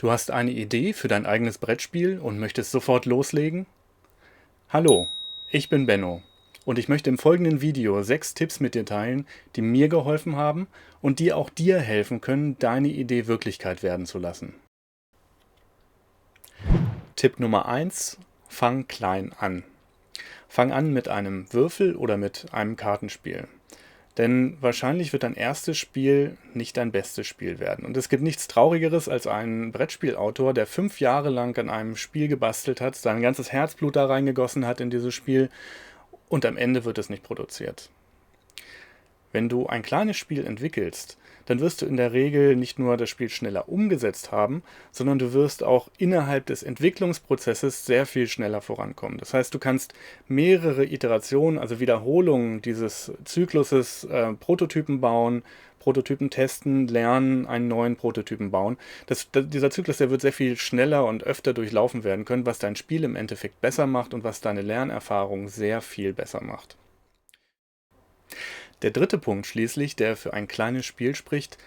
Du hast eine Idee für dein eigenes Brettspiel und möchtest sofort loslegen? Hallo, ich bin Benno und ich möchte im folgenden Video 6 Tipps mit dir teilen, die mir geholfen haben und die auch dir helfen können, deine Idee Wirklichkeit werden zu lassen. Tipp Nummer 1: Fang klein an. Fang an mit einem Würfel oder mit einem Kartenspiel. Denn wahrscheinlich wird dein erstes Spiel nicht dein bestes Spiel werden. Und es gibt nichts Traurigeres als einen Brettspielautor, der 5 Jahre lang an einem Spiel gebastelt hat, sein ganzes Herzblut da reingegossen hat in dieses Spiel und am Ende wird es nicht produziert. Wenn du ein kleines Spiel entwickelst, dann wirst du in der Regel nicht nur das Spiel schneller umgesetzt haben, sondern du wirst auch innerhalb des Entwicklungsprozesses sehr viel schneller vorankommen. Das heißt, du kannst mehrere Iterationen, also Wiederholungen dieses Zykluses, Prototypen bauen, Prototypen testen, lernen, einen neuen Prototypen bauen. Dieser Zyklus, der wird sehr viel schneller und öfter durchlaufen werden können, was dein Spiel im Endeffekt besser macht und was deine Lernerfahrung sehr viel besser macht. Der dritte Punkt schließlich, der für ein kleines Spiel spricht,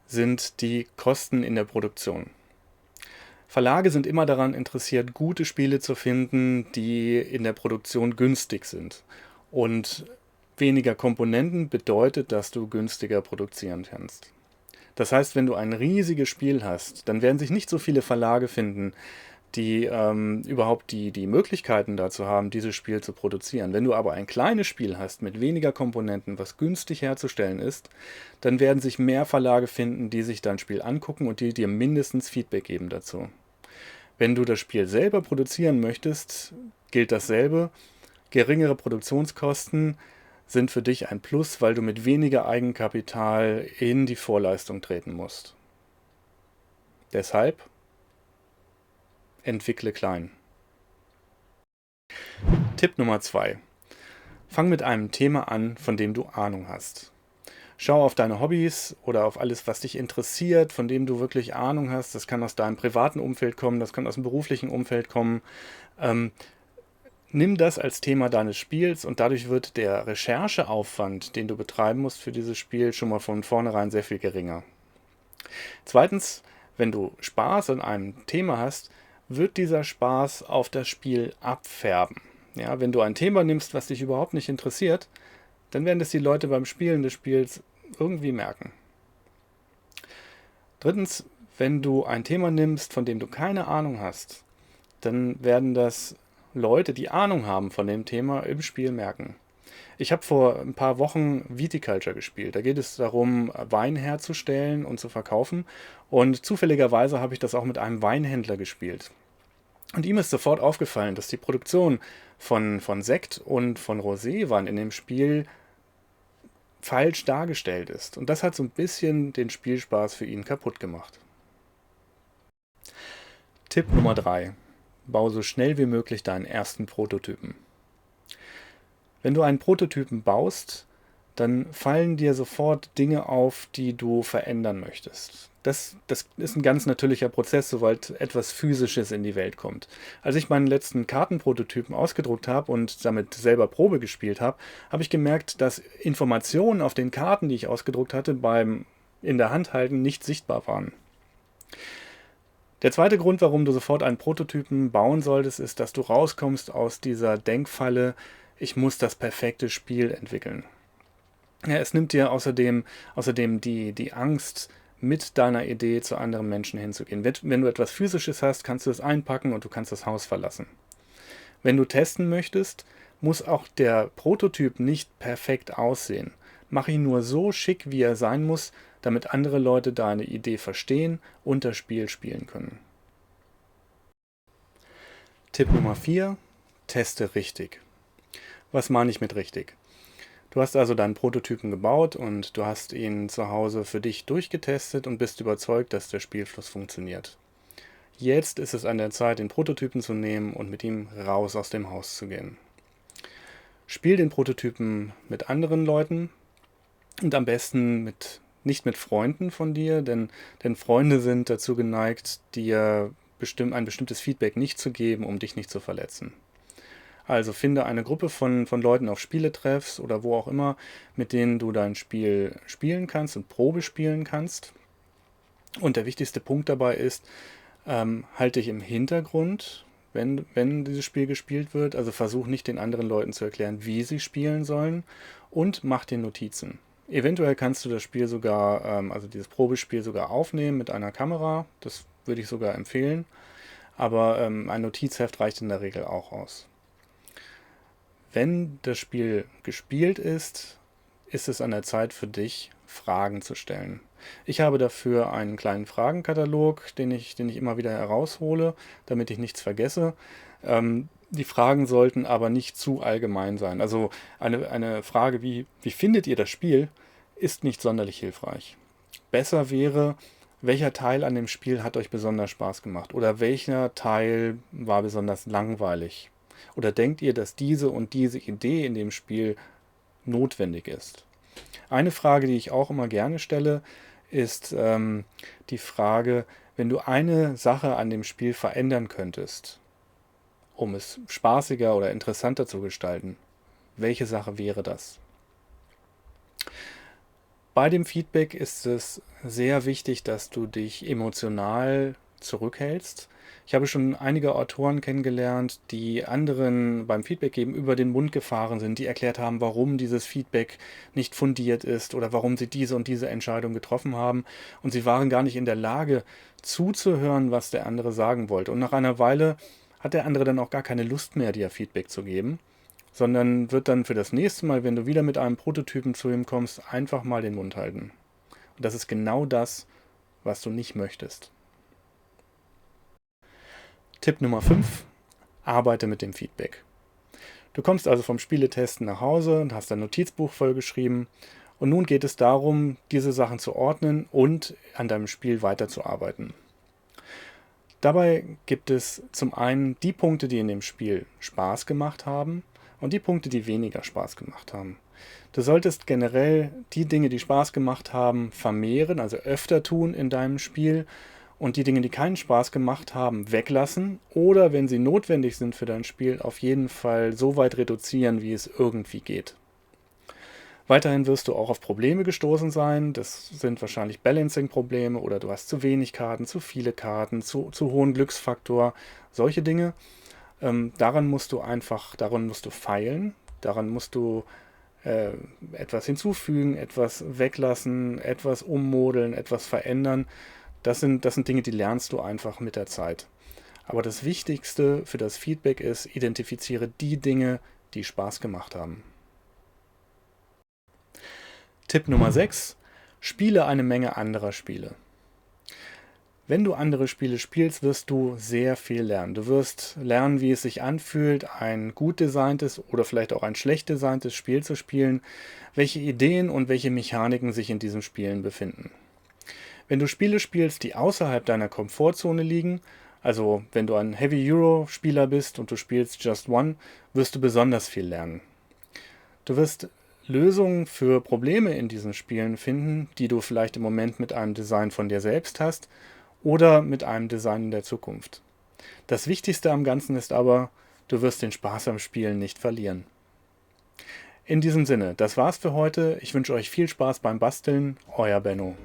sind die Kosten in der Produktion. Verlage sind immer daran interessiert, gute Spiele zu finden, die in der Produktion günstig sind. Und weniger Komponenten bedeutet, dass du günstiger produzieren kannst. Das heißt, wenn du ein riesiges Spiel hast, dann werden sich nicht so viele Verlage finden, die überhaupt die Möglichkeiten dazu haben, dieses Spiel zu produzieren. Wenn du aber ein kleines Spiel hast mit weniger Komponenten, was günstig herzustellen ist, dann werden sich mehr Verlage finden, die sich dein Spiel angucken und die dir mindestens Feedback geben dazu. Wenn du das Spiel selber produzieren möchtest, gilt dasselbe. Geringere Produktionskosten sind für dich ein Plus, weil du mit weniger Eigenkapital in die Vorleistung treten musst. Deshalb entwickle klein. Tipp Nummer 2: Fang mit einem Thema an, von dem du Ahnung hast. Schau auf deine Hobbys oder auf alles, was dich interessiert, von dem du wirklich Ahnung hast. Das kann aus deinem privaten Umfeld kommen, das kann aus dem beruflichen Umfeld kommen. Nimm das als Thema deines Spiels und dadurch wird der Rechercheaufwand, den du betreiben musst für dieses Spiel, schon mal von vornherein sehr viel geringer. Zweitens, wenn du Spaß an einem Thema hast, wird dieser Spaß auf das Spiel abfärben. Ja, wenn du ein Thema nimmst, was dich überhaupt nicht interessiert, dann werden das die Leute beim Spielen des Spiels irgendwie merken. Drittens, wenn du ein Thema nimmst, von dem du keine Ahnung hast, dann werden das Leute, die Ahnung haben von dem Thema, im Spiel merken. Ich habe vor ein paar Wochen Viticulture gespielt. Da geht es darum, Wein herzustellen und zu verkaufen. Und zufälligerweise habe ich das auch mit einem Weinhändler gespielt. Und ihm ist sofort aufgefallen, dass die Produktion von Sekt und von Roséwein in dem Spiel falsch dargestellt ist. Und das hat so ein bisschen den Spielspaß für ihn kaputt gemacht. Tipp Nummer 3: Bau so schnell wie möglich deinen ersten Prototypen. Wenn du einen Prototypen baust, dann fallen dir sofort Dinge auf, die du verändern möchtest. Das ist ein ganz natürlicher Prozess, sobald etwas Physisches in die Welt kommt. Als ich meinen letzten Kartenprototypen ausgedruckt habe und damit selber Probe gespielt habe, habe ich gemerkt, dass Informationen auf den Karten, die ich ausgedruckt hatte, beim in der Hand halten nicht sichtbar waren. Der zweite Grund, warum du sofort einen Prototypen bauen solltest, ist, dass du rauskommst aus dieser Denkfalle, ich muss das perfekte Spiel entwickeln. Ja, es nimmt dir außerdem die Angst, mit deiner Idee zu anderen Menschen hinzugehen. Wenn du etwas Physisches hast, kannst du es einpacken und du kannst das Haus verlassen. Wenn du testen möchtest, muss auch der Prototyp nicht perfekt aussehen. Mach ihn nur so schick, wie er sein muss, damit andere Leute deine Idee verstehen und das Spiel spielen können. Tipp Nummer 4: Teste richtig. Was meine ich mit richtig? Du hast also deinen Prototypen gebaut und du hast ihn zu Hause für dich durchgetestet und bist überzeugt, dass der Spielfluss funktioniert. Jetzt ist es an der Zeit, den Prototypen zu nehmen und mit ihm raus aus dem Haus zu gehen. Spiel den Prototypen mit anderen Leuten und am besten nicht mit Freunden von dir, denn Freunde sind dazu geneigt, dir ein bestimmtes Feedback nicht zu geben, um dich nicht zu verletzen. Also finde eine Gruppe von Leuten auf Spieletreffs oder wo auch immer, mit denen du dein Spiel spielen kannst und Probe spielen kannst. Und der wichtigste Punkt dabei ist, Halte dich im Hintergrund, wenn dieses Spiel gespielt wird. Also versuch nicht den anderen Leuten zu erklären, wie sie spielen sollen, und mach dir Notizen. Eventuell kannst du das Spiel sogar, also dieses Probespiel sogar aufnehmen mit einer Kamera. Das würde ich sogar empfehlen. Aber ein Notizheft reicht in der Regel auch aus. Wenn das Spiel gespielt ist, ist es an der Zeit für dich, Fragen zu stellen. Ich habe dafür einen kleinen Fragenkatalog, den ich immer wieder heraushole, damit ich nichts vergesse. Die Fragen sollten aber nicht zu allgemein sein. Also eine Frage wie findet ihr das Spiel, ist nicht sonderlich hilfreich. Besser wäre, welcher Teil an dem Spiel hat euch besonders Spaß gemacht? Oder welcher Teil war besonders langweilig? Oder denkt ihr, dass diese und diese Idee in dem Spiel notwendig ist? Eine Frage, die ich auch immer gerne stelle, ist die Frage, wenn du eine Sache an dem Spiel verändern könntest, um es spaßiger oder interessanter zu gestalten, welche Sache wäre das? Bei dem Feedback ist es sehr wichtig, dass du dich emotional zurückhältst. Ich habe schon einige Autoren kennengelernt, die anderen beim Feedback geben über den Mund gefahren sind, die erklärt haben, warum dieses Feedback nicht fundiert ist oder warum sie diese und diese Entscheidung getroffen haben. Und sie waren gar nicht in der Lage zuzuhören, was der andere sagen wollte. Und nach einer Weile hat der andere dann auch gar keine Lust mehr, dir Feedback zu geben, sondern wird dann für das nächste Mal, wenn du wieder mit einem Prototypen zu ihm kommst, einfach mal den Mund halten. Und das ist genau das, was du nicht möchtest. Tipp Nummer 5: Arbeite mit dem Feedback. Du kommst also vom Spieletesten nach Hause und hast dein Notizbuch vollgeschrieben, und nun geht es darum, diese Sachen zu ordnen und an deinem Spiel weiterzuarbeiten. Dabei gibt es zum einen die Punkte, die in dem Spiel Spaß gemacht haben, und die Punkte, die weniger Spaß gemacht haben. Du solltest generell die Dinge, die Spaß gemacht haben, vermehren, also öfter tun in deinem Spiel, und die Dinge, die keinen Spaß gemacht haben, weglassen oder, wenn sie notwendig sind für dein Spiel, auf jeden Fall so weit reduzieren, wie es irgendwie geht. Weiterhin wirst du auch auf Probleme gestoßen sein. Das sind wahrscheinlich Balancing-Probleme oder du hast zu wenig Karten, zu viele Karten, zu hohen Glücksfaktor, solche Dinge. Daran musst du feilen, daran musst du etwas hinzufügen, etwas weglassen, etwas ummodeln, etwas verändern. Das sind Dinge, die lernst du einfach mit der Zeit. Aber das Wichtigste für das Feedback ist, identifiziere die Dinge, die Spaß gemacht haben. Tipp Nummer 6: Spiele eine Menge anderer Spiele. Wenn du andere Spiele spielst, wirst du sehr viel lernen. Du wirst lernen, wie es sich anfühlt, ein gut designtes oder vielleicht auch ein schlecht designtes Spiel zu spielen, welche Ideen und welche Mechaniken sich in diesen Spielen befinden. Wenn du Spiele spielst, die außerhalb deiner Komfortzone liegen, also wenn du ein Heavy Euro Spieler bist und du spielst Just One, wirst du besonders viel lernen. Du wirst Lösungen für Probleme in diesen Spielen finden, die du vielleicht im Moment mit einem Design von dir selbst hast oder mit einem Design in der Zukunft. Das Wichtigste am Ganzen ist aber, du wirst den Spaß am Spielen nicht verlieren. In diesem Sinne, das war's für heute. Ich wünsche euch viel Spaß beim Basteln. Euer Benno.